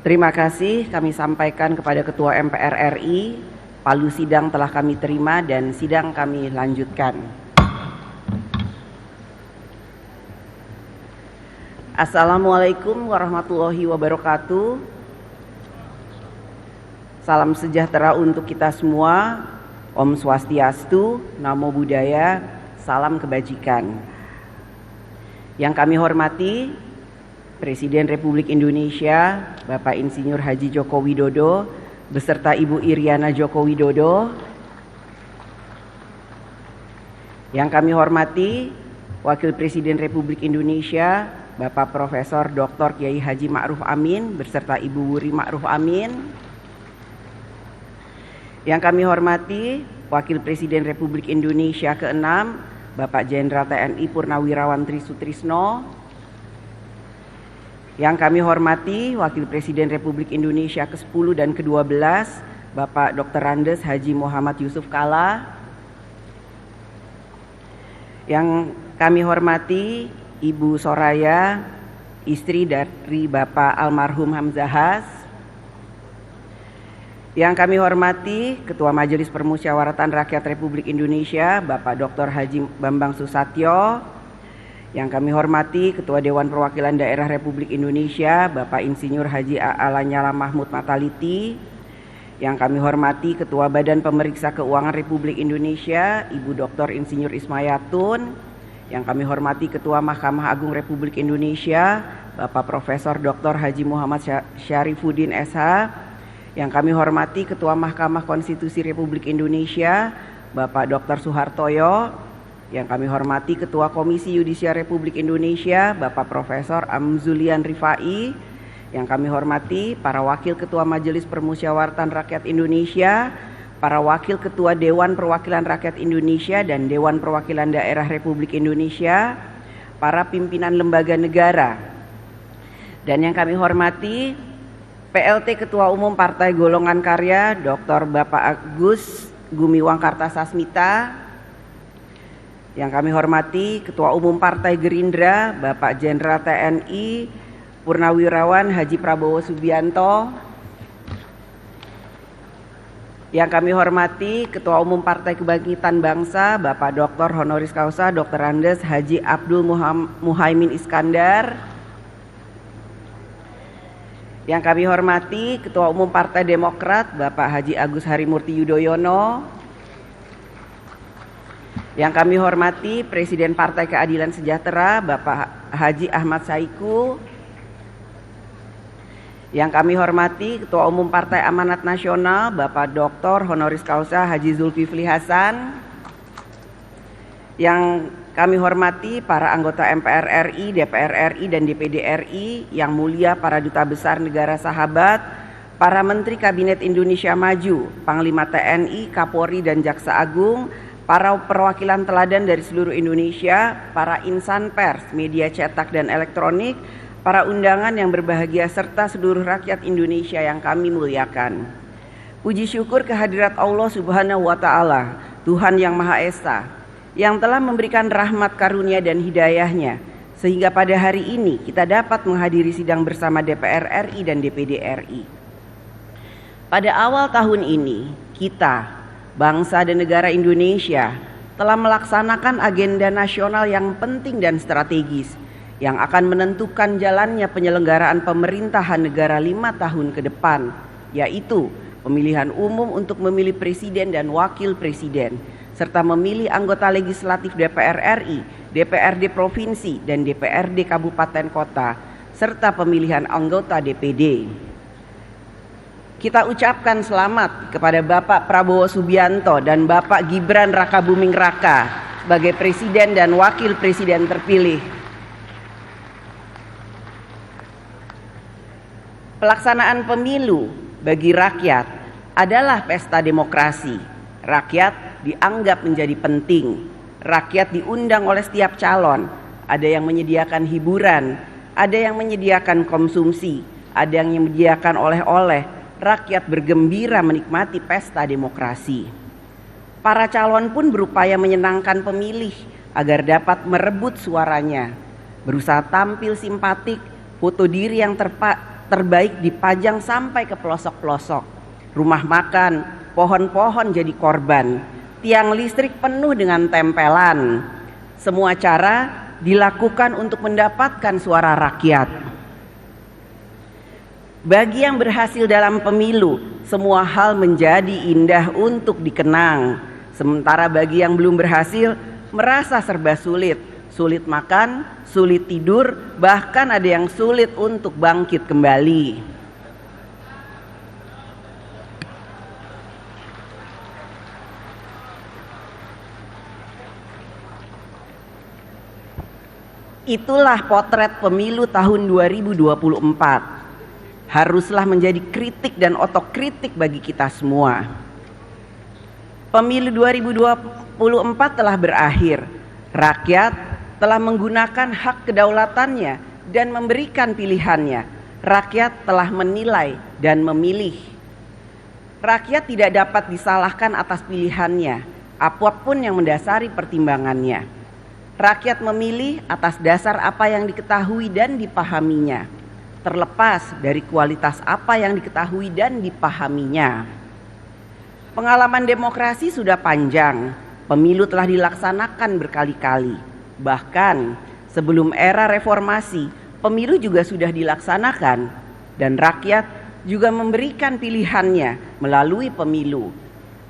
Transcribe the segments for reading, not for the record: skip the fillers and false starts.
Terima kasih kami sampaikan kepada Ketua MPR RI, palu sidang telah kami terima dan sidang kami lanjutkan. Assalamualaikum warahmatullahi wabarakatuh. Salam sejahtera untuk kita semua. Om Swastiastu, Namo Buddhaya, salam kebajikan. Yang kami hormati Presiden Republik Indonesia, Bapak Insinyur Haji Joko Widodo, beserta Ibu Iriana Joko Widodo. Yang kami hormati Wakil Presiden Republik Indonesia, Bapak Profesor Dr. Kiai Haji Ma'ruf Amin, beserta Ibu Wuri Ma'ruf Amin. Yang kami hormati Wakil Presiden Republik Indonesia ke-6, Bapak Jenderal TNI Purnawirawan Tri Sutrisno. Yang kami hormati Wakil Presiden Republik Indonesia ke-10 dan ke-12, Bapak Dr. Andes Haji Muhammad Yusuf Kalla. Yang kami hormati Ibu Soraya, istri dari Bapak almarhum Hamzahas. Yang kami hormati Ketua Majelis Permusyawaratan Rakyat Republik Indonesia, Bapak Dr. Haji Bambang Susatyo. Yang kami hormati Ketua Dewan Perwakilan Daerah Republik Indonesia, Bapak Insinyur Haji A.A. Lanyala Mahmud Mataliti. Yang kami hormati Ketua Badan Pemeriksa Keuangan Republik Indonesia, Ibu Dr. Insinyur Ismayatun. Yang kami hormati Ketua Mahkamah Agung Republik Indonesia, Bapak Profesor Dr. Haji Muhammad Syarifuddin SH. Yang kami hormati Ketua Mahkamah Konstitusi Republik Indonesia, Bapak Dr. Suhartoyo. Yang kami hormati Ketua Komisi Yudisial Republik Indonesia, Bapak Profesor Amzulian Rifai. Yang kami hormati para Wakil Ketua Majelis Permusyawaratan Rakyat Indonesia, para Wakil Ketua Dewan Perwakilan Rakyat Indonesia dan Dewan Perwakilan Daerah Republik Indonesia, para pimpinan lembaga negara. Dan yang kami hormati PLT Ketua Umum Partai Golongan Karya, Dr. Bapak Agus Gumiwang Kartasasmita. Yang kami hormati Ketua Umum Partai Gerindra, Bapak Jenderal TNI Purnawirawan Haji Prabowo Subianto. Yang kami hormati Ketua Umum Partai Kebangkitan Bangsa, Bapak Dr. Honoris Causa Dr. Andes Haji Abdul Muhaimin Iskandar. Yang kami hormati Ketua Umum Partai Demokrat, Bapak Haji Agus Harimurti Yudhoyono. Yang kami hormati Presiden Partai Keadilan Sejahtera, Bapak Haji Ahmad Saiku. Yang kami hormati Ketua Umum Partai Amanat Nasional, Bapak Dr. Honoris Causa Haji Zulkifli Hasan. Yang kami hormati para anggota MPR RI, DPR RI, dan DPD RI, yang mulia para duta besar negara sahabat, para Menteri Kabinet Indonesia Maju, Panglima TNI, Kapolri, dan Jaksa Agung, para perwakilan teladan dari seluruh Indonesia, para insan pers, media cetak dan elektronik, para undangan yang berbahagia, serta seluruh rakyat Indonesia yang kami muliakan. Puji syukur kehadirat Allah Subhanahu wa Ta'ala, Tuhan yang Maha Esa, yang telah memberikan rahmat karunia dan hidayahnya, sehingga pada hari ini kita dapat menghadiri sidang bersama DPR RI dan DPD RI. Pada awal tahun ini, kita, bangsa dan negara Indonesia, telah melaksanakan agenda nasional yang penting dan strategis yang akan menentukan jalannya penyelenggaraan pemerintahan negara 5 tahun ke depan, yaitu pemilihan umum untuk memilih presiden dan wakil presiden, serta memilih anggota legislatif DPR RI, DPRD Provinsi, dan DPRD Kabupaten Kota, serta pemilihan anggota DPD. Kita ucapkan selamat kepada Bapak Prabowo Subianto dan Bapak Gibran Rakabuming Raka sebagai Presiden dan Wakil Presiden terpilih. Pelaksanaan pemilu bagi rakyat adalah pesta demokrasi. Rakyat dianggap menjadi penting. Rakyat diundang oleh setiap calon. Ada yang menyediakan hiburan, ada yang menyediakan konsumsi, ada yang menyediakan oleh-oleh. Rakyat bergembira menikmati pesta demokrasi. Para calon pun berupaya menyenangkan pemilih agar dapat merebut suaranya, berusaha tampil simpatik, foto diri yang terbaik dipajang sampai ke pelosok-pelosok. Rumah makan, pohon-pohon jadi korban. Tiang listrik penuh dengan tempelan. Semua cara dilakukan untuk mendapatkan suara rakyat. Bagi yang berhasil dalam pemilu, semua hal menjadi indah untuk dikenang. Sementara bagi yang belum berhasil, merasa serba sulit. Sulit makan, sulit tidur, bahkan ada yang sulit untuk bangkit kembali. Itulah potret pemilu tahun 2024. Haruslah menjadi kritik dan otokritik bagi kita semua. Pemilu 2024 telah berakhir. Rakyat telah menggunakan hak kedaulatannya dan memberikan pilihannya. Rakyat telah menilai dan memilih. Rakyat tidak dapat disalahkan atas pilihannya, apapun yang mendasari pertimbangannya. Rakyat memilih atas dasar apa yang diketahui dan dipahaminya, terlepas dari kualitas apa yang diketahui dan dipahaminya. Pengalaman demokrasi sudah panjang, pemilu telah dilaksanakan berkali-kali. Bahkan sebelum era reformasi, pemilu juga sudah dilaksanakan dan rakyat juga memberikan pilihannya melalui pemilu.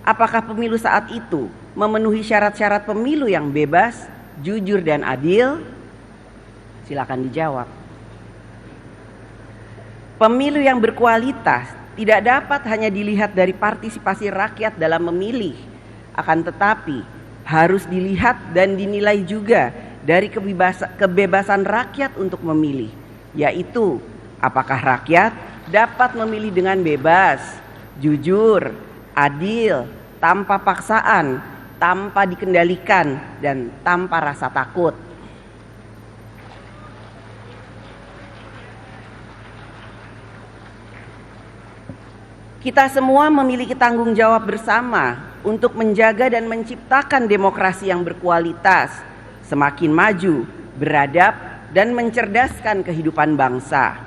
Apakah pemilu saat itu memenuhi syarat-syarat pemilu yang bebas, jujur dan adil? Silakan dijawab. Pemilu yang berkualitas tidak dapat hanya dilihat dari partisipasi rakyat dalam memilih, akan tetapi harus dilihat dan dinilai juga dari kebebasan rakyat untuk memilih, yaitu apakah rakyat dapat memilih dengan bebas, jujur, adil, tanpa paksaan, tanpa dikendalikan, dan tanpa rasa takut. Kita semua memiliki tanggung jawab bersama untuk menjaga dan menciptakan demokrasi yang berkualitas, semakin maju, beradab, dan mencerdaskan kehidupan bangsa.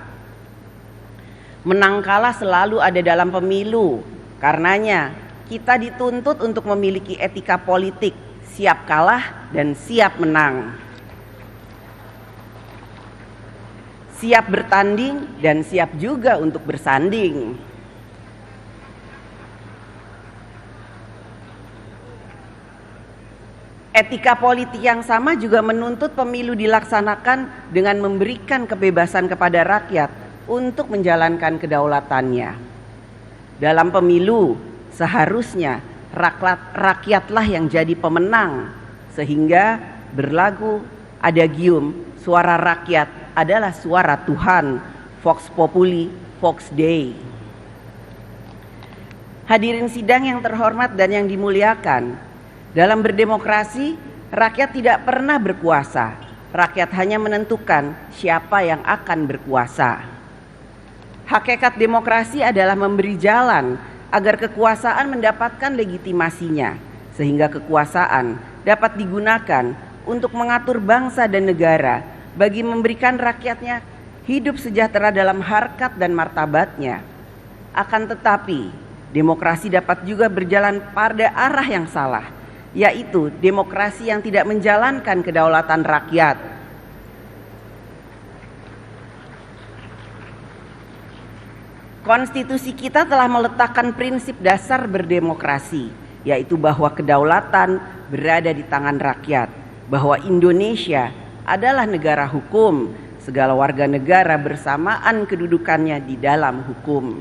Menang kalah selalu ada dalam pemilu, karenanya kita dituntut untuk memiliki etika politik, siap kalah dan siap menang. Siap bertanding dan siap juga untuk bersanding. Etika politik yang sama juga menuntut pemilu dilaksanakan dengan memberikan kebebasan kepada rakyat untuk menjalankan kedaulatannya. Dalam pemilu, seharusnya rakyatlah yang jadi pemenang, sehingga berlagu adagium suara rakyat adalah suara Tuhan, Vox Populi, Vox Dei. Hadirin sidang yang terhormat dan yang dimuliakan, dalam berdemokrasi, rakyat tidak pernah berkuasa. Rakyat hanya menentukan siapa yang akan berkuasa. Hakikat demokrasi adalah memberi jalan agar kekuasaan mendapatkan legitimasinya, sehingga kekuasaan dapat digunakan untuk mengatur bangsa dan negara bagi memberikan rakyatnya hidup sejahtera dalam harkat dan martabatnya. Akan tetapi, demokrasi dapat juga berjalan pada arah yang salah, yaitu demokrasi yang tidak menjalankan kedaulatan rakyat. Konstitusi kita telah meletakkan prinsip dasar berdemokrasi, yaitu bahwa kedaulatan berada di tangan rakyat, bahwa Indonesia adalah negara hukum, segala warga negara bersamaan kedudukannya di dalam hukum.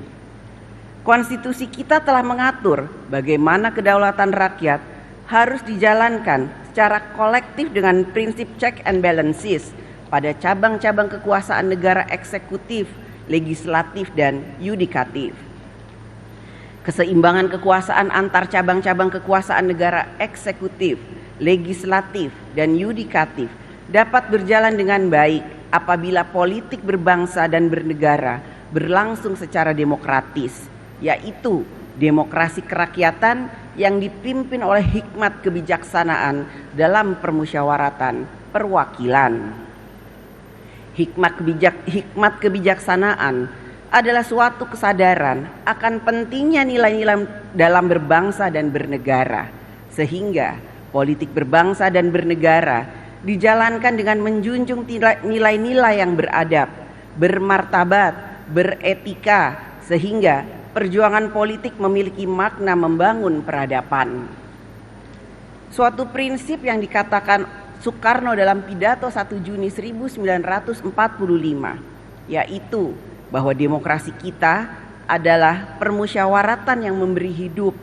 Konstitusi kita telah mengatur bagaimana kedaulatan rakyat harus dijalankan secara kolektif dengan prinsip check and balances pada cabang-cabang kekuasaan negara eksekutif, legislatif, dan yudikatif. Keseimbangan kekuasaan antar cabang-cabang kekuasaan negara eksekutif, legislatif, dan yudikatif dapat berjalan dengan baik apabila politik berbangsa dan bernegara berlangsung secara demokratis, yaitu demokrasi kerakyatan yang dipimpin oleh hikmat kebijaksanaan dalam permusyawaratan perwakilan. Hikmat kebijaksanaan adalah suatu kesadaran akan pentingnya nilai-nilai dalam berbangsa dan bernegara, sehingga politik berbangsa dan bernegara dijalankan dengan menjunjung nilai-nilai yang beradab, bermartabat, beretika, sehingga perjuangan politik memiliki makna membangun peradaban. Suatu prinsip yang dikatakan Soekarno dalam pidato 1 Juni 1945, yaitu bahwa demokrasi kita adalah permusyawaratan yang memberi hidup,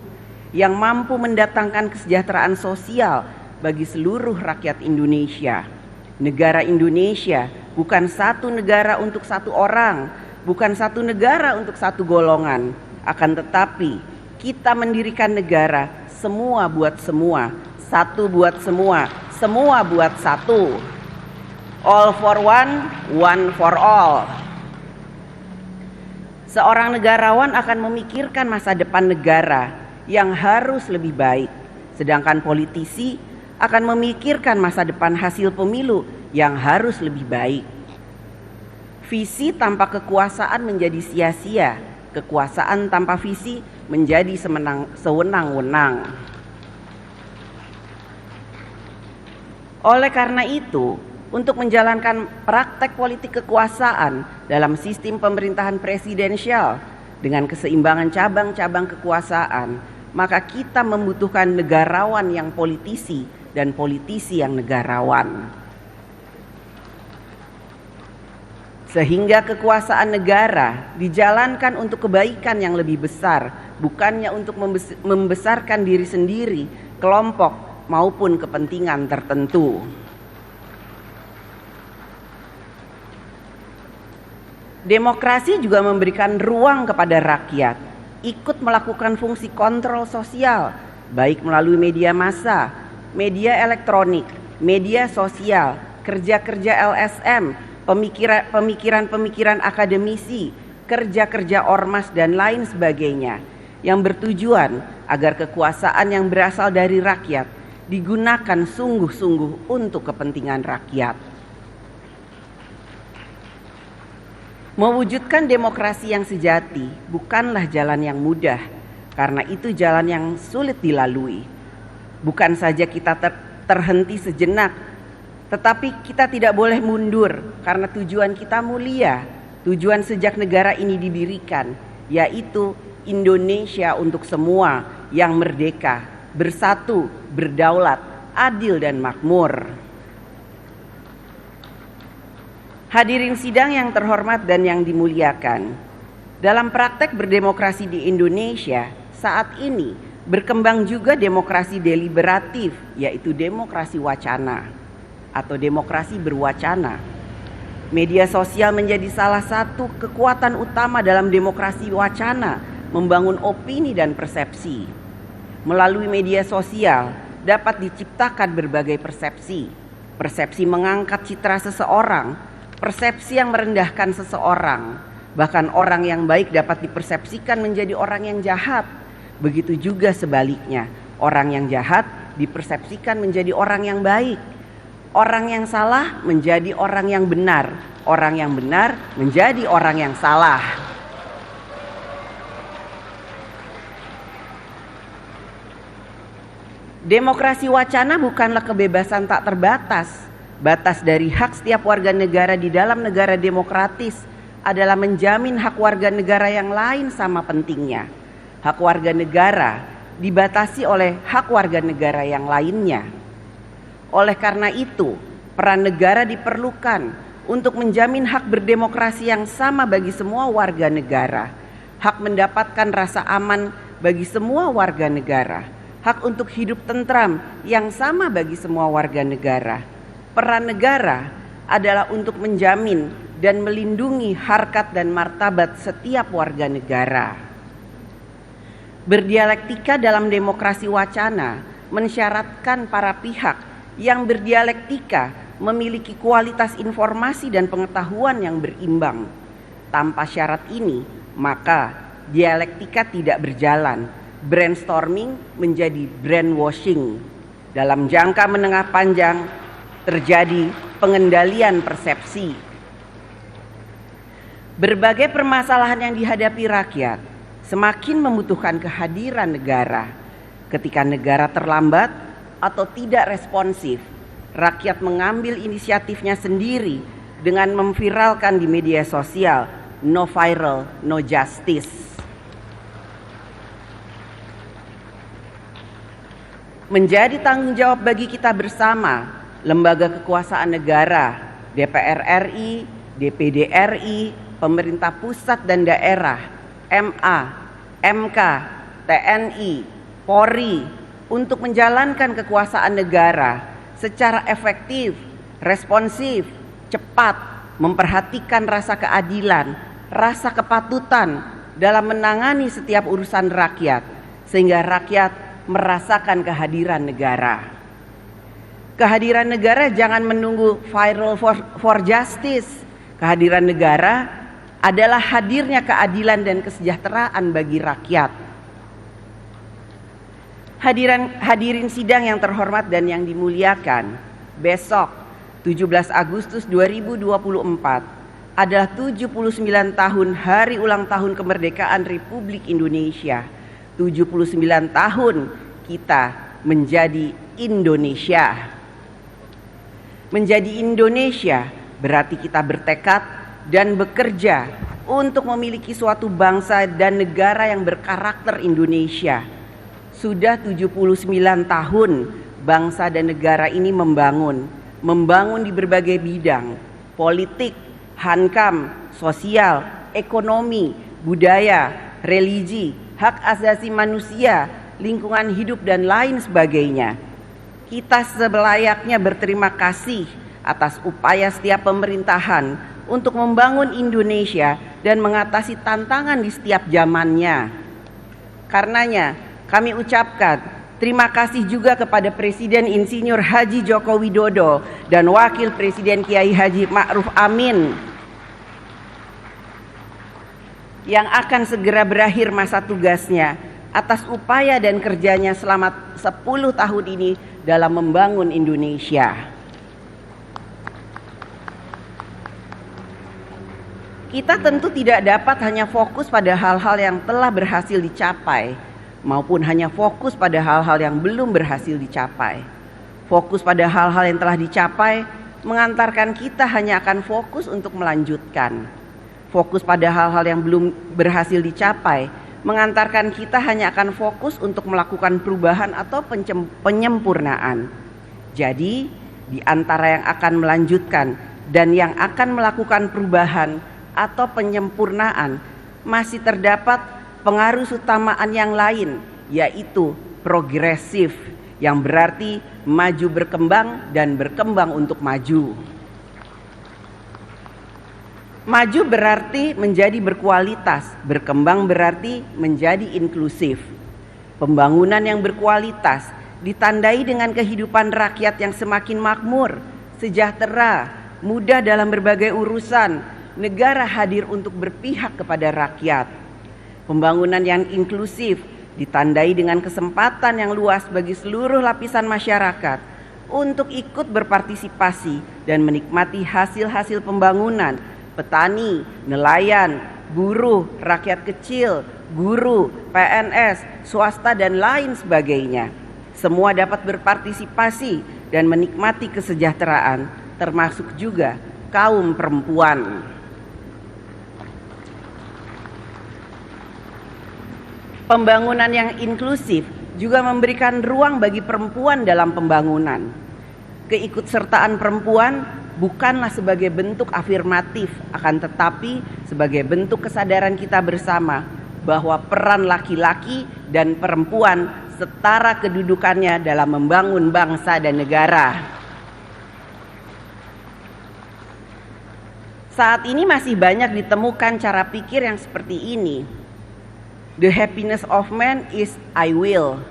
yang mampu mendatangkan kesejahteraan sosial bagi seluruh rakyat Indonesia. Negara Indonesia bukan satu negara untuk satu orang, bukan satu negara untuk satu golongan, akan tetapi kita mendirikan negara semua buat semua, satu buat semua, semua buat satu. All for one, one for all. Seorang negarawan akan memikirkan masa depan negara yang harus lebih baik, sedangkan politisi akan memikirkan masa depan hasil pemilu yang harus lebih baik. Visi tanpa kekuasaan menjadi sia-sia, kekuasaan tanpa visi menjadi sewenang-wenang. Oleh karena itu, untuk menjalankan praktek politik kekuasaan dalam sistem pemerintahan presidensial dengan keseimbangan cabang-cabang kekuasaan, maka kita membutuhkan negarawan yang politisi dan politisi yang negarawan. Sehingga kekuasaan negara dijalankan untuk kebaikan yang lebih besar, bukannya untuk membesarkan diri sendiri, kelompok maupun kepentingan tertentu. Demokrasi juga memberikan ruang kepada rakyat ikut melakukan fungsi kontrol sosial, baik melalui media massa, media elektronik, media sosial, kerja-kerja LSM, pemikiran-pemikiran akademisi, kerja-kerja ormas dan lain sebagainya, yang bertujuan agar kekuasaan yang berasal dari rakyat digunakan sungguh-sungguh untuk kepentingan rakyat. Mewujudkan demokrasi yang sejati bukanlah jalan yang mudah, karena itu jalan yang sulit dilalui. Bukan saja kita terhenti sejenak, tetapi kita tidak boleh mundur karena tujuan kita mulia. Tujuan sejak negara ini didirikan, yaitu Indonesia untuk semua yang merdeka, bersatu, berdaulat, adil dan makmur. Hadirin sidang yang terhormat dan yang dimuliakan, dalam praktek berdemokrasi di Indonesia saat ini berkembang juga demokrasi deliberatif, yaitu demokrasi wacana atau demokrasi berwacana. Media sosial menjadi salah satu kekuatan utama dalam demokrasi wacana, membangun opini dan persepsi. Melalui media sosial dapat diciptakan berbagai persepsi. Persepsi mengangkat citra seseorang, persepsi yang merendahkan seseorang, bahkan orang yang baik dapat dipersepsikan menjadi orang yang jahat. Begitu juga sebaliknya, orang yang jahat dipersepsikan menjadi orang yang baik. Orang yang salah menjadi orang yang benar, orang yang benar menjadi orang yang salah. Demokrasi wacana bukanlah kebebasan tak terbatas. Batas dari hak setiap warga negara di dalam negara demokratis adalah menjamin hak warga negara yang lain sama pentingnya. Hak warga negara dibatasi oleh hak warga negara yang lainnya. Oleh karena itu, peran negara diperlukan untuk menjamin hak berdemokrasi yang sama bagi semua warga negara. Hak mendapatkan rasa aman bagi semua warga negara. Hak untuk hidup tentram yang sama bagi semua warga negara. Peran negara adalah untuk menjamin dan melindungi harkat dan martabat setiap warga negara. Berdialektika dalam demokrasi wacana mensyaratkan para pihak yang berdialektika memiliki kualitas informasi dan pengetahuan yang berimbang. Tanpa syarat ini, maka dialektika tidak berjalan. Brainstorming menjadi brainwashing. Dalam jangka menengah panjang terjadi pengendalian persepsi. Berbagai permasalahan yang dihadapi rakyat semakin membutuhkan kehadiran negara. Ketika negara terlambat atau tidak responsif, rakyat mengambil inisiatifnya sendiri dengan memviralkan di media sosial, "No viral, no justice." Menjadi tanggung jawab bagi kita bersama, lembaga kekuasaan negara, DPR RI, DPD RI, pemerintah pusat dan daerah, MA, MK, TNI, Polri, untuk menjalankan kekuasaan negara secara efektif, responsif, cepat, memperhatikan rasa keadilan, rasa kepatutan dalam menangani setiap urusan rakyat, sehingga rakyat merasakan kehadiran negara. Kehadiran negara jangan menunggu viral for justice. Kehadiran negara adalah hadirnya keadilan dan kesejahteraan bagi rakyat. Hadirin sidang yang terhormat dan yang dimuliakan, besok 17 Agustus 2024 adalah 79 tahun hari ulang tahun kemerdekaan Republik Indonesia. 79 tahun kita menjadi Indonesia. Menjadi Indonesia berarti kita bertekad dan bekerja untuk memiliki suatu bangsa dan negara yang berkarakter Indonesia. Sudah 79 tahun bangsa dan negara ini membangun di berbagai bidang, politik, hankam, sosial, ekonomi, budaya, religi, hak asasi manusia, lingkungan hidup dan lain sebagainya. Kita selayaknya berterima kasih atas upaya setiap pemerintahan untuk membangun Indonesia dan mengatasi tantangan di setiap zamannya. Karenanya kami ucapkan terima kasih juga kepada Presiden Insinyur Haji Joko Widodo dan Wakil Presiden Kiai Haji Ma'ruf Amin yang akan segera berakhir masa tugasnya atas upaya dan kerjanya selama 10 tahun ini dalam membangun Indonesia. Kita tentu tidak dapat hanya fokus pada hal-hal yang telah berhasil dicapai, maupun hanya fokus pada hal-hal yang belum berhasil dicapai. Fokus pada hal-hal yang telah dicapai mengantarkan kita hanya akan fokus untuk melanjutkan. Fokus pada hal-hal yang belum berhasil dicapai mengantarkan kita hanya akan fokus untuk melakukan perubahan atau penyempurnaan. Jadi, di antara yang akan melanjutkan dan yang akan melakukan perubahan atau penyempurnaan masih terdapat pengaruh utamaan yang lain, yaitu progresif, yang berarti maju berkembang dan berkembang untuk maju. Maju berarti menjadi berkualitas, berkembang berarti menjadi inklusif. Pembangunan yang berkualitas ditandai dengan kehidupan rakyat yang semakin makmur, sejahtera, mudah dalam berbagai urusan. Negara hadir untuk berpihak kepada rakyat. Pembangunan yang inklusif ditandai dengan kesempatan yang luas bagi seluruh lapisan masyarakat untuk ikut berpartisipasi dan menikmati hasil-hasil pembangunan. Petani, nelayan, buruh, rakyat kecil, guru, PNS, swasta dan lain sebagainya. Semua dapat berpartisipasi dan menikmati kesejahteraan, termasuk juga kaum perempuan. Pembangunan yang inklusif juga memberikan ruang bagi perempuan dalam pembangunan. Keikutsertaan perempuan bukanlah sebagai bentuk afirmatif, akan tetapi sebagai bentuk kesadaran kita bersama bahwa peran laki-laki dan perempuan setara kedudukannya dalam membangun bangsa dan negara. Saat ini masih banyak ditemukan cara pikir yang seperti ini. The happiness of man is I will.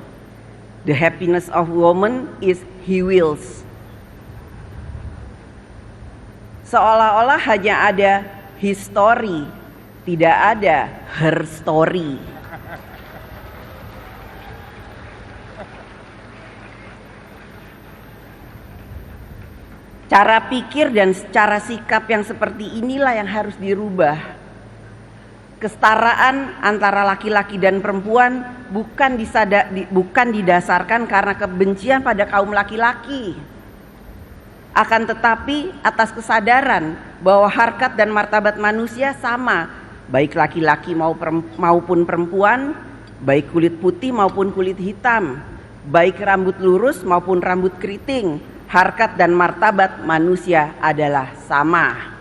The happiness of woman is he wills. Seolah-olah hanya ada his story, tidak ada her story. Cara pikir dan cara sikap yang seperti inilah yang harus dirubah Kesetaraan antara laki-laki dan perempuan bukan didasarkan karena kebencian pada kaum laki-laki, akan tetapi atas kesadaran bahwa harkat dan martabat manusia sama, baik laki-laki maupun perempuan, baik kulit putih maupun kulit hitam, baik rambut lurus maupun rambut keriting, harkat dan martabat manusia adalah sama.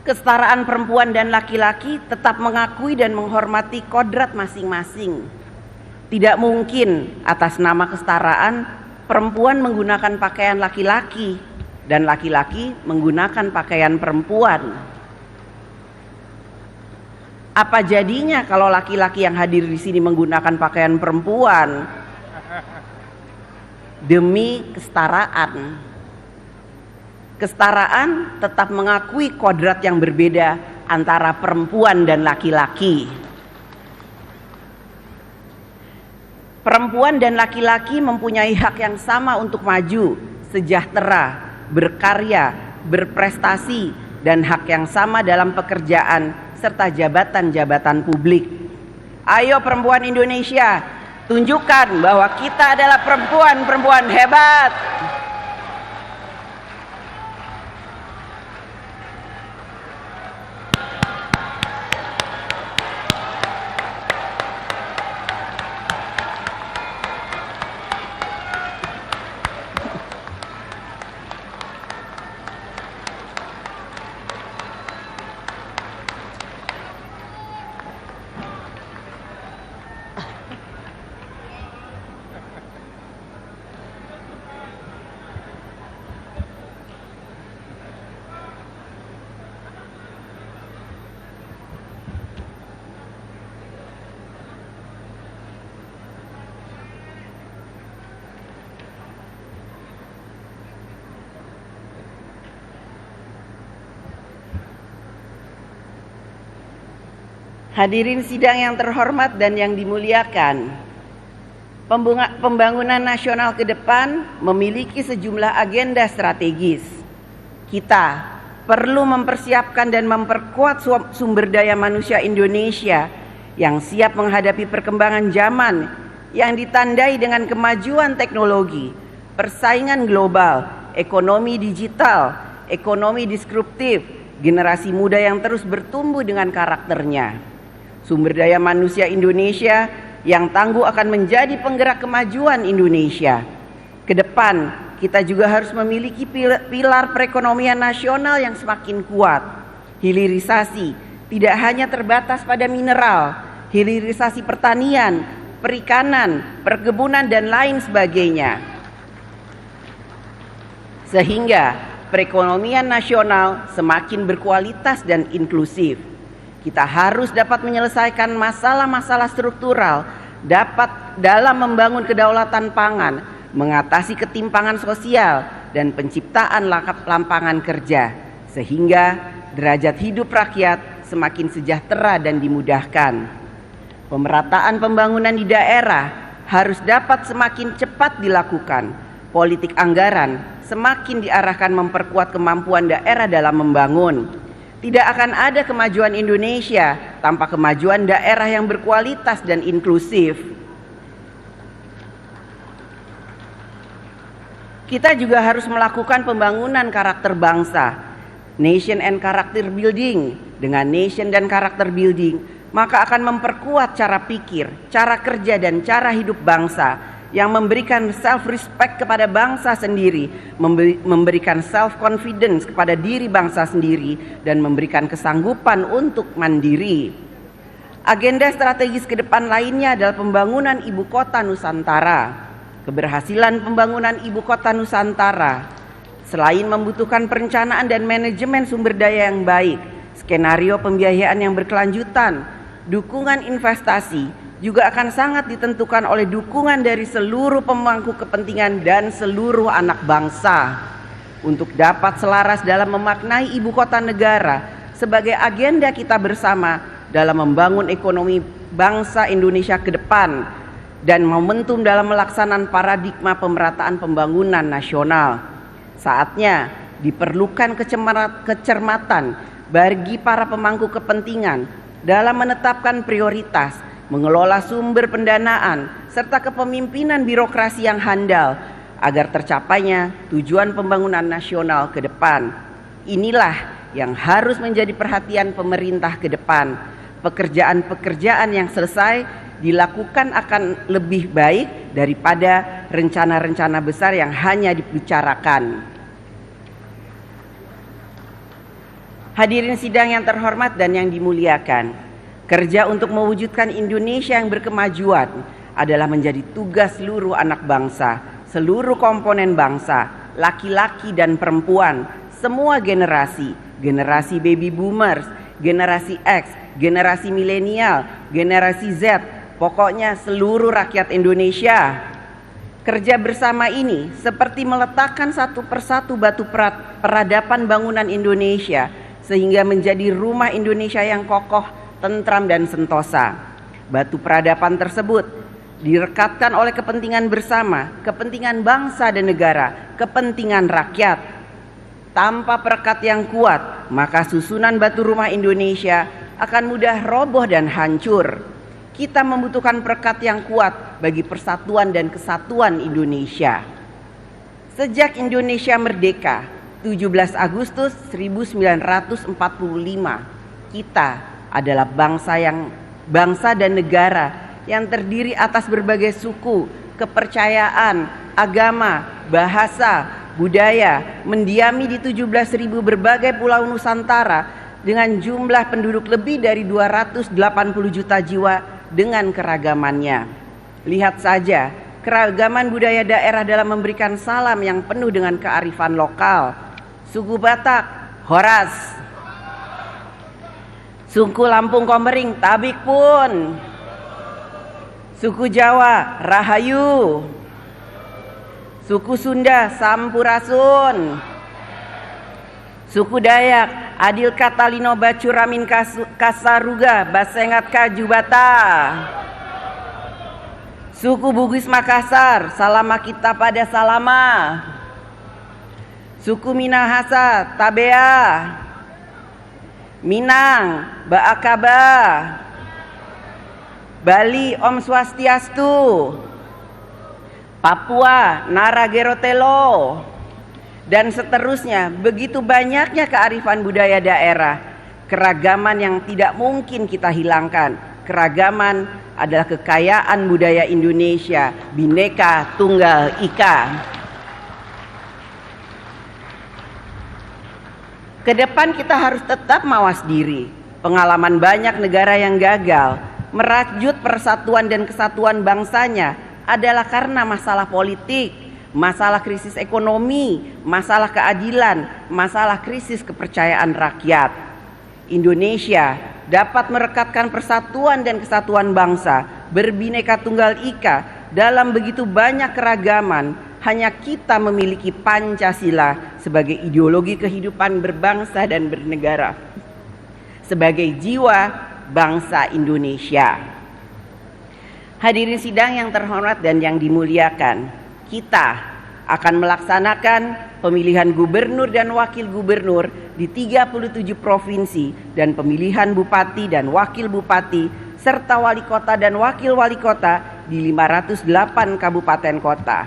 Kesetaraan perempuan dan laki-laki tetap mengakui dan menghormati kodrat masing-masing. Tidak mungkin atas nama kesetaraan perempuan menggunakan pakaian laki-laki dan laki-laki menggunakan pakaian perempuan. Apa jadinya kalau laki-laki yang hadir di sini menggunakan pakaian perempuan demi kesetaraan? Kesetaraan tetap mengakui kodrat yang berbeda antara perempuan dan laki-laki. Perempuan dan laki-laki mempunyai hak yang sama untuk maju, sejahtera, berkarya, berprestasi, dan hak yang sama dalam pekerjaan serta jabatan-jabatan publik. Ayo perempuan Indonesia, tunjukkan bahwa kita adalah perempuan-perempuan hebat. Hadirin sidang yang terhormat dan yang dimuliakan, pembangunan nasional ke depan memiliki sejumlah agenda strategis. Kita perlu mempersiapkan dan memperkuat sumber daya manusia Indonesia yang siap menghadapi perkembangan zaman yang ditandai dengan kemajuan teknologi, persaingan global, ekonomi digital, ekonomi disruptif, generasi muda yang terus bertumbuh dengan karakternya. Sumber daya manusia Indonesia yang tangguh akan menjadi penggerak kemajuan Indonesia. Ke depan, kita juga harus memiliki pilar perekonomian nasional yang semakin kuat. Hilirisasi tidak hanya terbatas pada mineral, hilirisasi pertanian, perikanan, perkebunan, dan lain sebagainya. Sehingga perekonomian nasional semakin berkualitas dan inklusif. Kita harus dapat menyelesaikan masalah-masalah struktural dalam membangun kedaulatan pangan, mengatasi ketimpangan sosial, dan penciptaan lapangan kerja, sehingga derajat hidup rakyat semakin sejahtera dan dimudahkan. Pemerataan pembangunan di daerah harus dapat semakin cepat dilakukan. Politik anggaran semakin diarahkan memperkuat kemampuan daerah dalam membangun. Tidak akan ada kemajuan Indonesia tanpa kemajuan daerah yang berkualitas dan inklusif. Kita juga harus melakukan pembangunan karakter bangsa, nation and character building. Dengan nation dan karakter building, maka akan memperkuat cara pikir, cara kerja, dan cara hidup bangsa yang memberikan self-respect kepada bangsa sendiri, memberikan self-confidence kepada diri bangsa sendiri, dan memberikan kesanggupan untuk mandiri. Agenda strategis ke depan lainnya adalah pembangunan ibu kota Nusantara. Keberhasilan pembangunan ibu kota Nusantara, selain membutuhkan perencanaan dan manajemen sumber daya yang baik, skenario pembiayaan yang berkelanjutan, dukungan investasi, juga akan sangat ditentukan oleh dukungan dari seluruh pemangku kepentingan dan seluruh anak bangsa untuk dapat selaras dalam memaknai ibu kota negara sebagai agenda kita bersama dalam membangun ekonomi bangsa Indonesia ke depan dan momentum dalam melaksanakan paradigma pemerataan pembangunan nasional. Saatnya diperlukan kecermatan bagi para pemangku kepentingan dalam menetapkan prioritas, mengelola sumber pendanaan, serta kepemimpinan birokrasi yang handal agar tercapainya tujuan pembangunan nasional ke depan. Inilah yang harus menjadi perhatian pemerintah ke depan. Pekerjaan-pekerjaan yang selesai dilakukan akan lebih baik daripada rencana-rencana besar yang hanya dibicarakan. Hadirin sidang yang terhormat dan yang dimuliakan, kerja untuk mewujudkan Indonesia yang berkemajuan adalah menjadi tugas seluruh anak bangsa, seluruh komponen bangsa, laki-laki dan perempuan, semua generasi, generasi baby boomers, generasi X, generasi milenial, generasi Z, pokoknya seluruh rakyat Indonesia. Kerja bersama ini seperti meletakkan satu persatu batu peradaban bangunan Indonesia sehingga menjadi rumah Indonesia yang kokoh, tentram dan sentosa. Batu peradaban tersebut direkatkan oleh kepentingan bersama, kepentingan bangsa dan negara, kepentingan rakyat. Tanpa perekat yang kuat, maka susunan batu rumah Indonesia akan mudah roboh dan hancur. Kita membutuhkan perekat yang kuat bagi persatuan dan kesatuan Indonesia. Sejak Indonesia merdeka, 17 Agustus 1945, kita adalah bangsa dan negara yang terdiri atas berbagai suku, kepercayaan, agama, bahasa, budaya, mendiami di 17.000 berbagai pulau Nusantara dengan jumlah penduduk lebih dari 280 juta jiwa dengan keragamannya. Lihat saja keragaman budaya daerah dalam memberikan salam yang penuh dengan kearifan lokal. Suku Batak, Horas. Suku Lampung Komering, Tabik pun. Suku Jawa, Rahayu. Suku Sunda, Sampurasun. Suku Dayak, Adil Katalino Bacuramin Kasaruga, Basengat Kajubata. Suku Bugis Makassar, Salama kita pada Salama. Suku Minahasa, Tabea. Minang, Baakaba. Bali, Om Swastiastu. Papua, Naragerotelo. Dan seterusnya, begitu banyaknya kearifan budaya daerah, keragaman yang tidak mungkin kita hilangkan. Keragaman adalah kekayaan budaya Indonesia, Bhinneka Tunggal Ika. Kedepan kita harus tetap mawas diri. Pengalaman banyak negara yang gagal merajut persatuan dan kesatuan bangsanya adalah karena masalah politik, masalah krisis ekonomi, masalah keadilan, masalah krisis kepercayaan rakyat. Indonesia dapat merekatkan persatuan dan kesatuan bangsa berbineka tunggal ika dalam begitu banyak keragaman. Hanya kita memiliki Pancasila sebagai ideologi kehidupan berbangsa dan bernegara, sebagai jiwa bangsa Indonesia. Hadirin sidang yang terhormat dan yang dimuliakan, kita akan melaksanakan pemilihan gubernur dan wakil gubernur di 37 provinsi dan pemilihan bupati dan wakil bupati serta wali kota dan wakil wali kota di 508 kabupaten kota.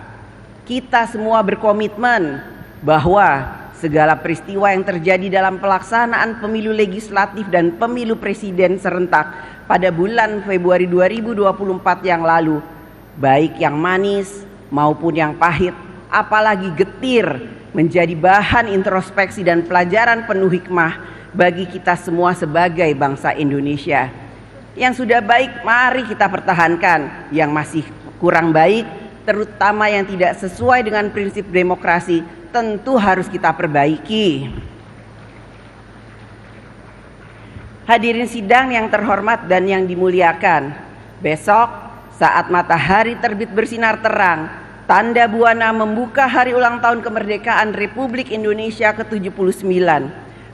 Kita semua berkomitmen bahwa segala peristiwa yang terjadi dalam pelaksanaan pemilu legislatif dan pemilu presiden serentak pada bulan Februari 2024 yang lalu, baik yang manis maupun yang pahit, apalagi getir, menjadi bahan introspeksi dan pelajaran penuh hikmah bagi kita semua sebagai bangsa Indonesia. Yang sudah baik mari kita pertahankan, yang masih kurang baik terutama yang tidak sesuai dengan prinsip demokrasi tentu harus kita perbaiki. Hadirin sidang yang terhormat dan yang dimuliakan, besok saat matahari terbit bersinar terang, tanda buana membuka hari ulang tahun kemerdekaan Republik Indonesia ke-79,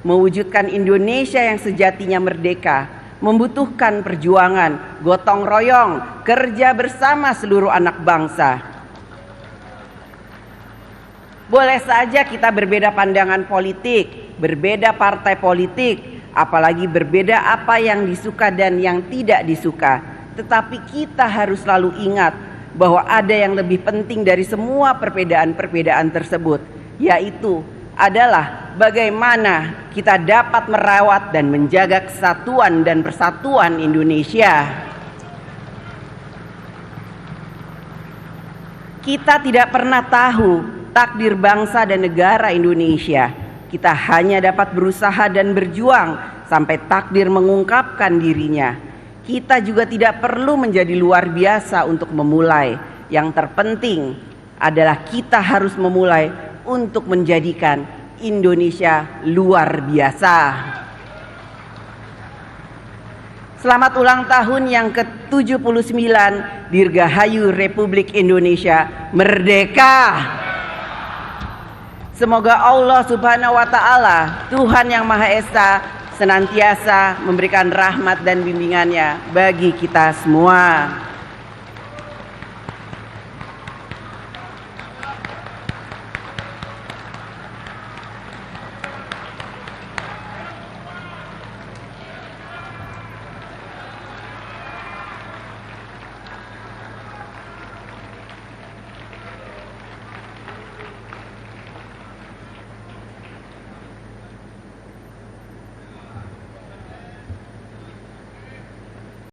mewujudkan Indonesia yang sejatinya merdeka, membutuhkan perjuangan, gotong royong, kerja bersama seluruh anak bangsa. Boleh saja kita berbeda pandangan politik, berbeda partai politik, apalagi berbeda apa yang disuka dan yang tidak disuka. Tetapi kita harus selalu ingat bahwa ada yang lebih penting dari semua perbedaan-perbedaan tersebut, yaitu adalah bagaimana kita dapat merawat dan menjaga kesatuan dan persatuan Indonesia. Kita tidak pernah tahu takdir bangsa dan negara Indonesia. Kita hanya dapat berusaha dan berjuang sampai takdir mengungkapkan dirinya. Kita juga tidak perlu menjadi luar biasa untuk memulai. Yang terpenting adalah kita harus memulai untuk menjadikan Indonesia luar biasa. Selamat ulang tahun yang ke-79 Dirgahayu Republik Indonesia Merdeka. Semoga Allah Subhanahu wa Ta'ala, Tuhan yang Maha Esa, senantiasa memberikan rahmat dan bimbingannya bagi kita semua.